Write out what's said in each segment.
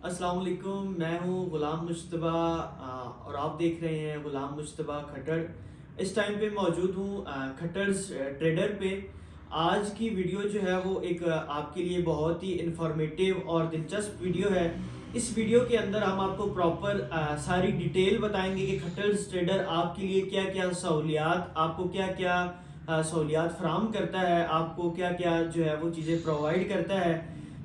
अस्सलाम वालेकुम, मैं हूँ ग़ुलाम मुश्तबा और आप देख रहे हैं ग़ुलाम मुश्तबा खट्टर। इस टाइम पे मौजूद हूँ खट्टर्स ट्रेडर पे। आज की वीडियो जो है वो एक आपके लिए बहुत ही इंफॉर्मेटिव और दिलचस्प वीडियो है। इस वीडियो के अंदर हम आपको प्रॉपर सारी डिटेल बताएंगे कि खट्टर्स ट्रेडर आपके लिए क्या क्या सहूलियात, आपको क्या क्या सहूलियात फराहम करता है, आपको क्या क्या जो है वो चीज़ें प्रोवाइड करता है।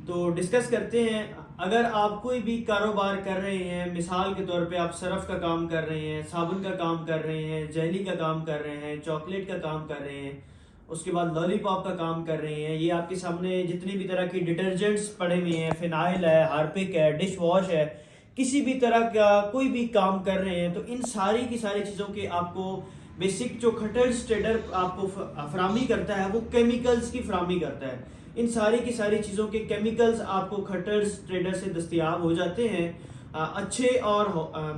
तो डिस्कस करते हैं। अगर आप कोई भी कारोबार कर रहे हैं, मिसाल के तौर पे आप सरफ का काम कर रहे हैं, साबुन का काम कर रहे हैं, जेली का काम कर रहे हैं, चॉकलेट का काम कर रहे हैं, उसके बाद लॉलीपॉप का काम कर रहे हैं, ये आपके सामने जितनी भी तरह की डिटर्जेंट्स पड़े हुए हैं, फिनाइल है, हार्पिक है, डिश वॉश है, किसी भी तरह का कोई भी काम कर रहे हैं, तो इन सारी की सारी चीज़ों के आपको बेसिक जो खट्टर्स ट्रेडर आपको फराहमी करता है वो केमिकल्स की फराहमी करता है। इन सारी की सारी चीज़ों के केमिकल्स आपको खट्टर्स ट्रेडर से दस्तयाब हो जाते हैं। अच्छे और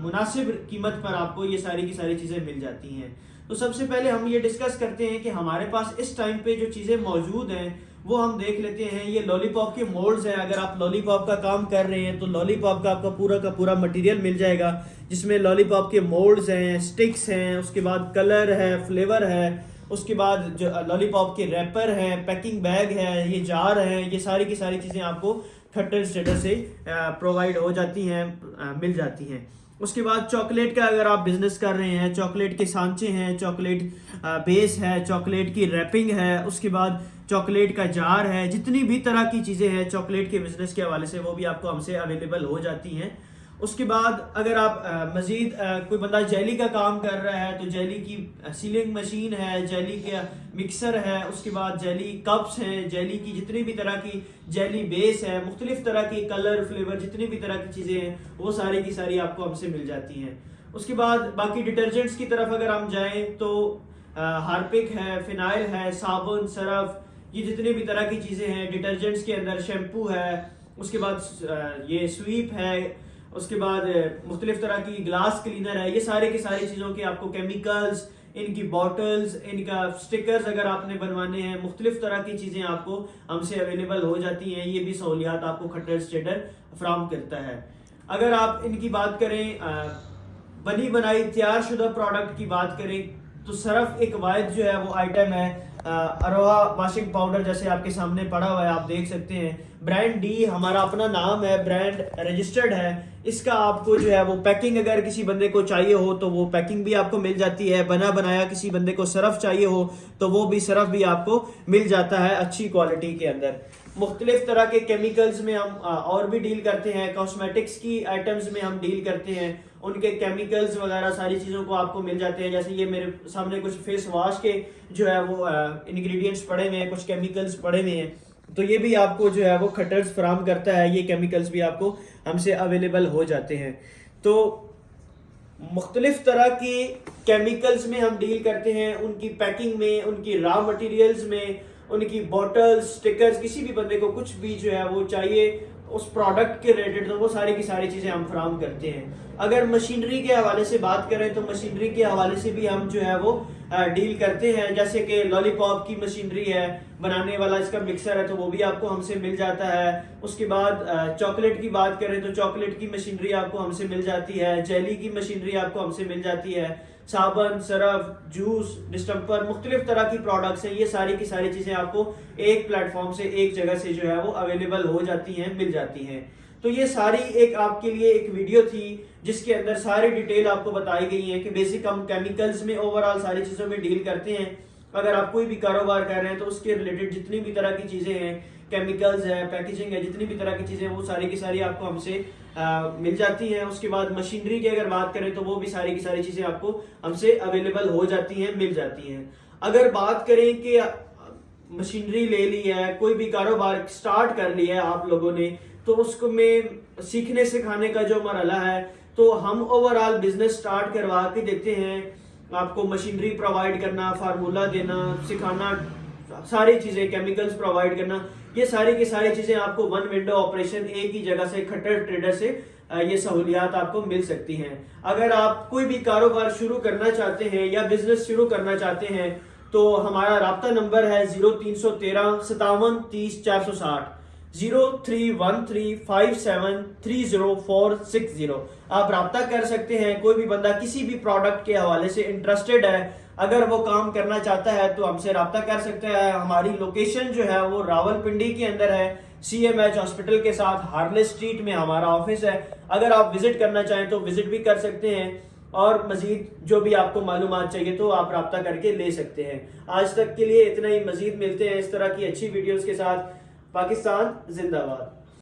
मुनासिब कीमत पर आपको ये सारी की सारी चीज़ें मिल जाती हैं। तो सबसे पहले हम ये डिस्कस करते हैं कि हमारे पास इस टाइम पे जो चीज़ें मौजूद हैं वो हम देख लेते हैं। ये लॉलीपॉप के मोल्ड्स हैं। अगर आप लॉलीपॉप का काम कर रहे हैं तो लॉलीपॉप का पूरा मटेरियल मिल जाएगा, जिसमें लॉलीपॉप के मोल्ड्स हैं, स्टिक्स हैं, उसके बाद कलर है, फ्लेवर है, उसके बाद जो लॉलीपॉप के रैपर हैं, पैकिंग बैग है, ये जार हैं, ये सारी की सारी चीज़ें आपको खट्टर स्टेटर से प्रोवाइड हो जाती हैं, मिल जाती हैं। उसके बाद चॉकलेट का अगर आप बिजनेस कर रहे हैं, चॉकलेट के सांचे हैं, चॉकलेट बेस है, चॉकलेट की रैपिंग है, उसके बाद चॉकलेट का जार है, जितनी भी तरह की चीज़ें हैं चॉकलेट के बिजनेस के हवाले से वो भी आपको हमसे अवेलेबल हो जाती हैं। उसके बाद अगर आप मज़ीद कोई बंदा जेली का काम कर रहा है तो जेली की सीलिंग मशीन है, जेली का मिक्सर है, उसके बाद जेली कप्स हैं, जेली की जितनी भी तरह की जेली बेस है, मुख्तलिफ तरह की कलर फ्लेवर जितनी भी तरह की चीज़ें हैं वो सारी की सारी आपको हमसे मिल जाती हैं। उसके बाद बाकी डिटर्जेंट्स की तरफ अगर हम जाएँ तो हार्पिक है, फिनाइल है, साबुन, सरफ, ये जितनी भी तरह की चीज़ें हैं। डिटर्जेंट्स के अंदर शैम्पू है, उसके बाद ये स्वीप है, उसके बाद मुख्तलिफ तरह की ग्लास क्लीनर है। ये सारे की सारी चीज़ों के आपको केमिकल्स, इनकी बॉटल्स, इनका स्टिकर्स अगर आपने बनवाने हैं, मुख्तलिफ तरह की चीज़ें आपको हमसे अवेलेबल हो जाती हैं। ये भी सहूलियात आपको खट्टर्स ट्रेडर फ्राहम करता है। अगर आप इनकी बात करें, बनी बनाई तैयार शुदा प्रोडक्ट की बात करें तो सरफ एक वायद जो है वो आइटम है। अरोहा वॉशिंग पाउडर जैसे आपके सामने पड़ा हुआ है, आप देख सकते हैं। ब्रांड डी हमारा अपना नाम है, ब्रांड रजिस्टर्ड है। इसका आपको जो है वो पैकिंग अगर किसी बंदे को चाहिए हो तो वो पैकिंग भी आपको मिल जाती है। बना बनाया किसी बंदे को सरफ चाहिए हो तो वो भी सरफ भी आपको मिल जाता है अच्छी क्वालिटी के अंदर। मुख्तलिफ तरह के केमिकल्स में हम और भी डील करते हैं। कॉस्मेटिक्स की आइटम्स में हम डील करते हैं, उनके केमिकल्स वगैरह सारी चीज़ों को आपको मिल जाते हैं। जैसे ये मेरे सामने कुछ फेस वॉश के जो है वो इंग्रेडिएंट्स पड़े हुए हैं, कुछ केमिकल्स पड़े हुए हैं, तो ये भी आपको जो है वो खट्टर्स फराहम करता है। ये केमिकल्स भी आपको हमसे अवेलेबल हो जाते हैं। तो मुख्तलिफ तरह की केमिकल्स में हम डील करते हैं, उनकी पैकिंग में, उनकी रॉ मटेरियल्स में, उनकी बॉटल्स, स्टिकर्स, किसी भी बंदे को कुछ भी जो है वो चाहिए उस प्रोडक्ट के रिलेटेड तो वो सारी की सारी चीज़ें हम फराहम करते हैं। अगर मशीनरी के हवाले से बात करें तो मशीनरी के हवाले से भी हम जो है वो डील करते हैं। जैसे कि लॉलीपॉप की मशीनरी है, बनाने वाला इसका मिक्सर है तो वो भी आपको हमसे मिल जाता है। उसके बाद चॉकलेट की बात करें तो चॉकलेट की मशीनरी आपको हमसे मिल जाती है। जेली की मशीनरी आपको हमसे मिल जाती है। साबुन, सरफ, जूस, डिस्टम्पर, मुख्तलिफ तरह की प्रोडक्ट्स हैं। ये सारी की सारी चीज़ें आपको एक प्लेटफॉर्म से, एक जगह से जो है वो अवेलेबल हो जाती हैं, मिल जाती हैं। तो ये सारी एक आपके लिए एक वीडियो थी जिसके अंदर सारी डिटेल आपको बताई गई है कि बेसिक हम केमिकल्स में ओवरऑल सारी चीज़ों में डील करते हैं। अगर आप कोई भी कारोबार कर रहे हैं तो उसके रिलेटेड जितनी भी तरह की चीज़ें हैं, केमिकल्स है, पैकेजिंग है, जितनी भी तरह की चीज़ें हैं वो सारी की सारी आपको हमसे मिल जाती हैं। उसके बाद मशीनरी की अगर बात करें तो वो भी सारी की सारी चीज़ें आपको हमसे अवेलेबल हो जाती हैं, मिल जाती हैं। अगर बात करें कि मशीनरी ले ली है, कोई भी कारोबार स्टार्ट कर लिया है आप लोगों ने, तो उसको में सीखने सिखाने का जो मरहला है तो हम ओवरऑल बिजनेस स्टार्ट करवा के देते हैं। आपको मशीनरी प्रोवाइड करना, फार्मूला देना, सिखाना, सारी चीज़ें, केमिकल्स प्रोवाइड करना, ये सारी की सारी चीज़ें आपको वन विंडो ऑपरेशन एक ही जगह से खट्टर ट्रेडर से ये सहूलियात आपको मिल सकती हैं। अगर आप कोई भी कारोबार शुरू करना चाहते हैं या बिजनेस शुरू करना चाहते हैं तो हमारा राब्ता नंबर है 0313 57 30 460। 031357304060। आप रब्ता कर सकते हैं। कोई भी बंदा किसी भी प्रोडक्ट के हवाले से इंटरेस्टेड है, अगर वो काम करना चाहता है तो हमसे रब्ता कर सकता है। हमारी लोकेशन जो है वो रावलपिंडी के अंदर है, CMH हॉस्पिटल के साथ हार्ले स्ट्रीट में हमारा ऑफिस है। अगर आप विजिट करना चाहें तो विजिट भी कर सकते हैं, और मजीद जो भी आपको मालूमात चाहिए तो आप रब्ता करके ले सकते हैं। आज तक के लिए इतना ही। मजीद मिलते हैं इस तरह की अच्छी वीडियोस के साथ। पाकिस्तान जिंदाबाद।